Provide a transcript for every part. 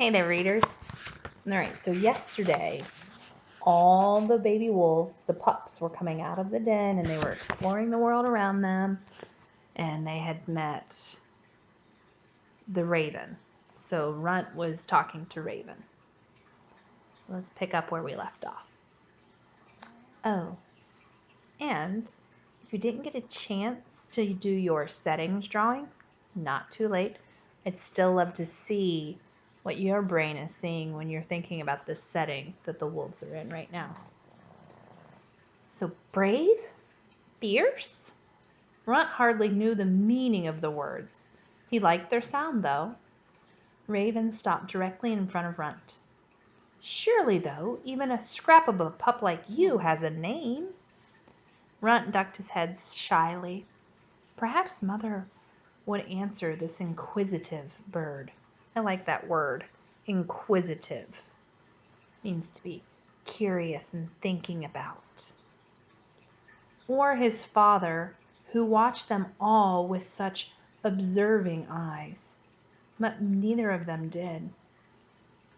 Hey there, readers. All right, so yesterday, all the baby wolves, the pups, were coming out of the den and they were exploring the world around them, and they had met the raven. So Runt was talking to Raven. So let's pick up where we left off. Oh, and if you didn't get a chance to do your settings drawing, not too late. I'd still love to see what your brain is seeing when you're thinking about this setting that the wolves are in right now. So brave? Fierce? Runt hardly knew the meaning of the words. He liked their sound, though. Raven stopped directly in front of Runt. Surely, though, even a scrap of a pup like you has a name. Runt ducked his head shyly. Perhaps Mother would answer this inquisitive bird. I like that word, inquisitive. Means to be curious and thinking about. Or his father, who watched them all with such observing eyes. But neither of them did.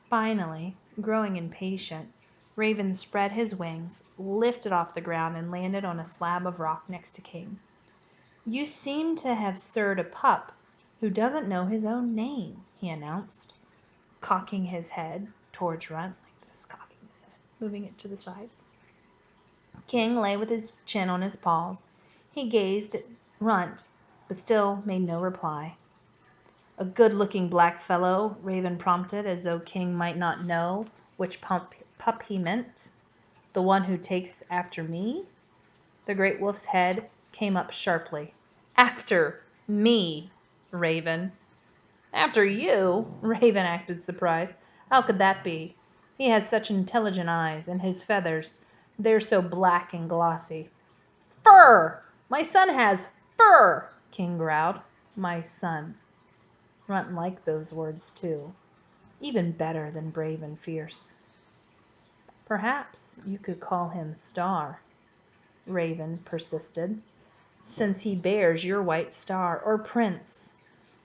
Finally, growing impatient, Raven spread his wings, lifted off the ground, and landed on a slab of rock next to King. You seem to have served a pup who doesn't know his own name, he announced, cocking his head towards Runt, like this, cocking his head, moving it to the side. King lay with his chin on his paws. He gazed at Runt, but still made no reply. A good-looking black fellow, Raven prompted, as though King might not know which pup he meant. The one who takes after me? The great wolf's head came up sharply. After me, Raven. After you? Raven acted surprised. How could that be? He has such intelligent eyes, and his feathers, they're so black and glossy. Fur! My son has fur! King growled. My son. Runt liked those words, too. Even better than brave and fierce. Perhaps you could call him Star, Raven persisted, since he bears your white star, or Prince.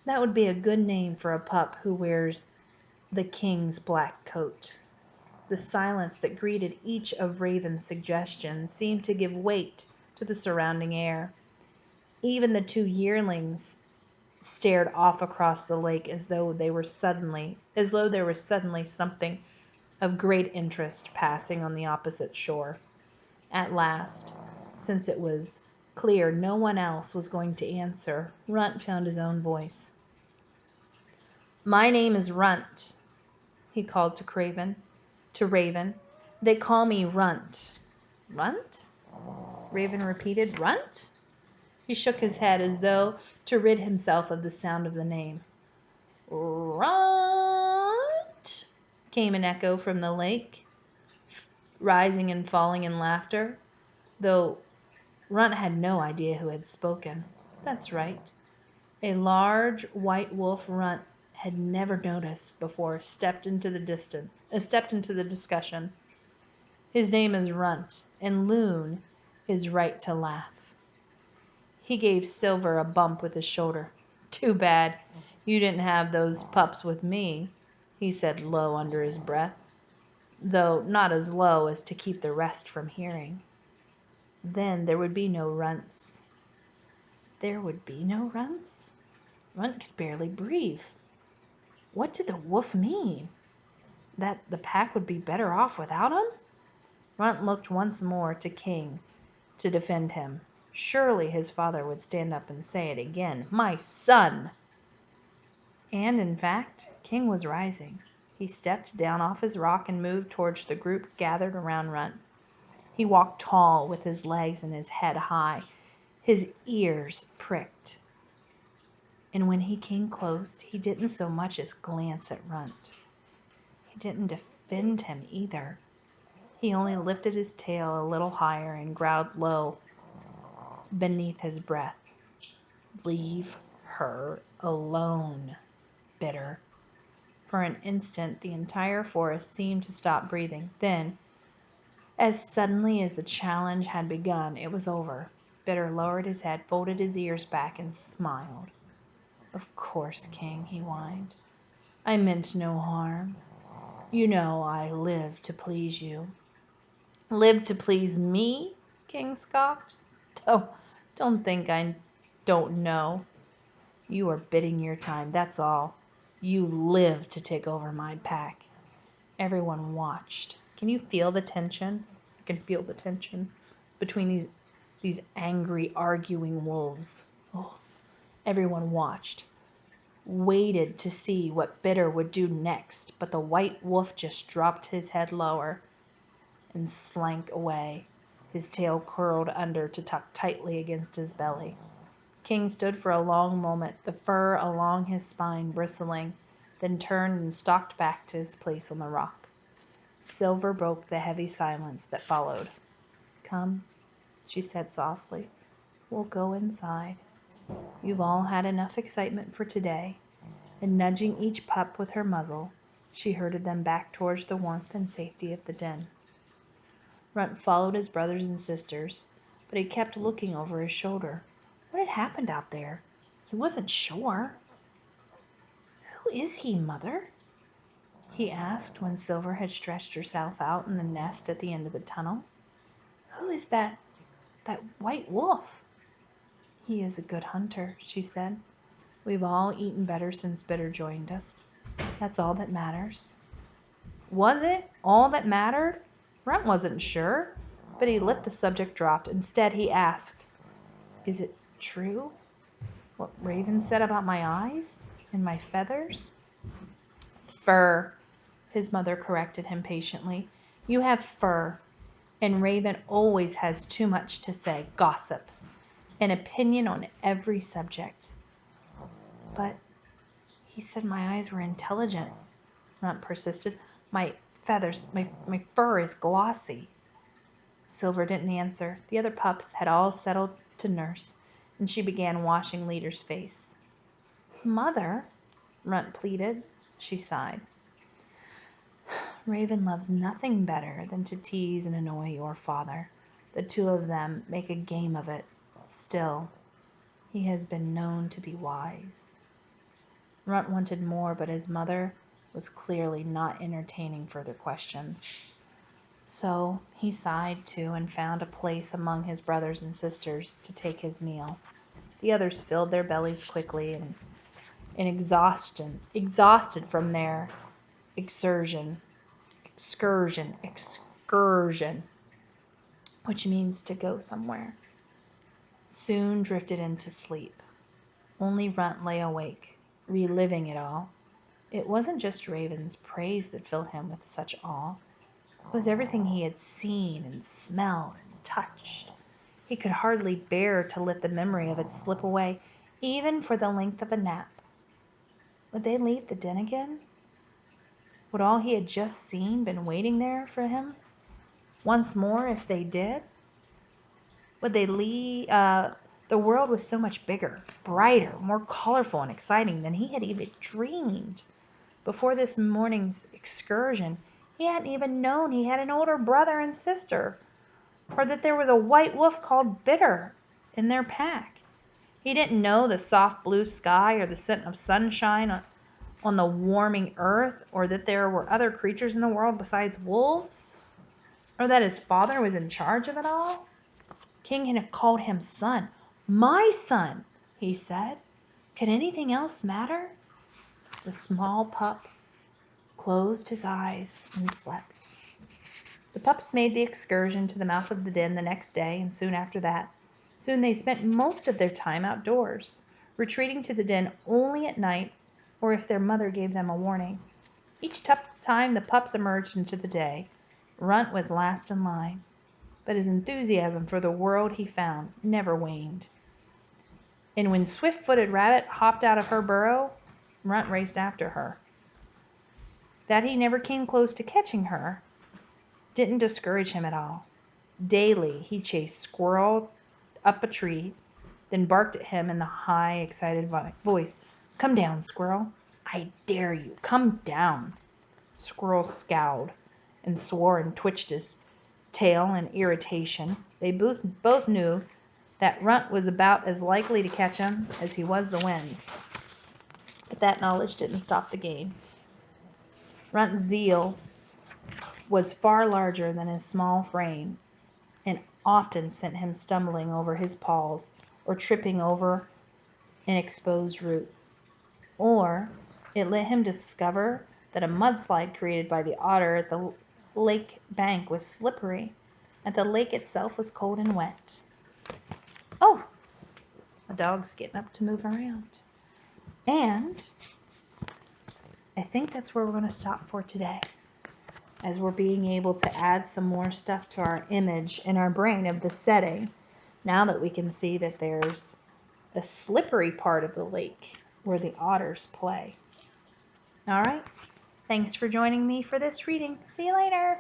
That would be a good name for a pup who wears the king's black coat. The silence that greeted each of Raven's suggestions seemed to give weight to the surrounding air. Even the two yearlings stared off across the lake as though there was suddenly something of great interest passing on the opposite shore. At last, since it was clear no one else was going to answer, Runt found his own voice. My name is Runt, he called to Raven. They call me Runt. Runt? Raven repeated. Runt? He shook his head as though to rid himself of the sound of the name. Runt? Came an echo from the lake, rising and falling in laughter, though Runt had no idea who had spoken. That's right. A large white wolf Runt had never noticed before stepped into the discussion. His name is Runt, and Loon is right to laugh. He gave Silver a bump with his shoulder. Too bad you didn't have those pups with me, he said low under his breath, though not as low as to keep the rest from hearing. Then there would be no Runts. There would be no Runts? Runt could barely breathe. What did the wolf mean? That the pack would be better off without him? Runt looked once more to King to defend him. Surely his father would stand up and say it again. My son! And, in fact, King was rising. He stepped down off his rock and moved towards the group gathered around Runt. He walked tall with his legs and his head high, his ears pricked. And when he came close, he didn't so much as glance at Runt. He didn't defend him either. He only lifted his tail a little higher and growled low beneath his breath. Leave her alone, Bitter. For an instant the entire forest seemed to stop breathing. Then, as suddenly as the challenge had begun, it was over. Bitter lowered his head, folded his ears back, and smiled. Of course, King, he whined. I meant no harm. You know I live to please you." "Live to please me?" King scoffed. Don't think I don't know. You are biding your time, that's all. You live to take over my pack." Everyone watched. Can you feel the tension? I can feel the tension between these angry, arguing wolves. Oh, everyone watched, waited to see what Bitter would do next, but the white wolf just dropped his head lower and slank away, his tail curled under to tuck tightly against his belly. King stood for a long moment, the fur along his spine bristling, then turned and stalked back to his place on the rock. Silver broke the heavy silence that followed. "Come," she said softly. "We'll go inside. You've all had enough excitement for today." And nudging each pup with her muzzle, she herded them back towards the warmth and safety of the den. Runt followed his brothers and sisters, but he kept looking over his shoulder. What had happened out there? He wasn't sure. "Who is he, Mother?" he asked when Silver had stretched herself out in the nest at the end of the tunnel. "Who is that white wolf?" "He is a good hunter," she said. "We've all eaten better since Bitter joined us. That's all that matters." Was it all that mattered? Runt wasn't sure, but he let the subject drop. Instead, he asked, "Is it true what Raven said about my eyes and my feathers?" "Fur," his mother corrected him patiently. "You have fur, and Raven always has too much to say, gossip, an opinion on every subject." "But he said my eyes were intelligent," Runt persisted. "My feathers, my fur is glossy." Silver didn't answer. The other pups had all settled to nurse, and she began washing Leader's face. "Mother," Runt pleaded. She sighed. "Raven loves nothing better than to tease and annoy your father. The two of them make a game of it. Still, he has been known to be wise." Runt wanted more, but his mother was clearly not entertaining further questions. So he sighed too and found a place among his brothers and sisters to take his meal. The others filled their bellies quickly and in exhausted from their excursion, which means to go somewhere, soon drifted into sleep. Only Runt lay awake, reliving it all. It wasn't just Raven's praise that filled him with such awe. It was everything he had seen and smelled and touched. He could hardly bear to let the memory of it slip away, even for the length of a nap. Would they leave the den again? Would all he had just seen been waiting there for him once more if they did? Would they leave? The world was so much bigger, brighter, more colorful and exciting than he had even dreamed. Before this morning's excursion, he hadn't even known he had an older brother and sister, or that there was a white wolf called Bitter in their pack. He didn't know the soft blue sky or the scent of sunshine on the warming earth, or that there were other creatures in the world besides wolves, or that his father was in charge of it all. King had called him son. "My son," he said. Could anything else matter? The small pup closed his eyes and slept. The pups made the excursion to the mouth of the den the next day, and soon after that. Soon they spent most of their time outdoors, retreating to the den only at night or if their mother gave them a warning. Each time the pups emerged into the day, Runt was last in line, but his enthusiasm for the world he found never waned. And when Swift-footed Rabbit hopped out of her burrow, Runt raced after her. That he never came close to catching her didn't discourage him at all. Daily he chased Squirrel up a tree, then barked at him in the high, excited voice, "Come down, Squirrel. I dare you. Come down." Squirrel scowled and swore and twitched his tail in irritation. They both knew that Runt was about as likely to catch him as he was the wind. But that knowledge didn't stop the game. Runt's zeal was far larger than his small frame, and often sent him stumbling over his paws or tripping over an exposed root. Or it let him discover that a mudslide created by the otter at the lake bank was slippery, and the lake itself was cold and wet. Oh, a dog's getting up to move around. And I think that's where we're going to stop for today, as we're being able to add some more stuff to our image in our brain of the setting, now that we can see that there's a slippery part of the lake where the otters play. All right. Thanks for joining me for this reading. See you later.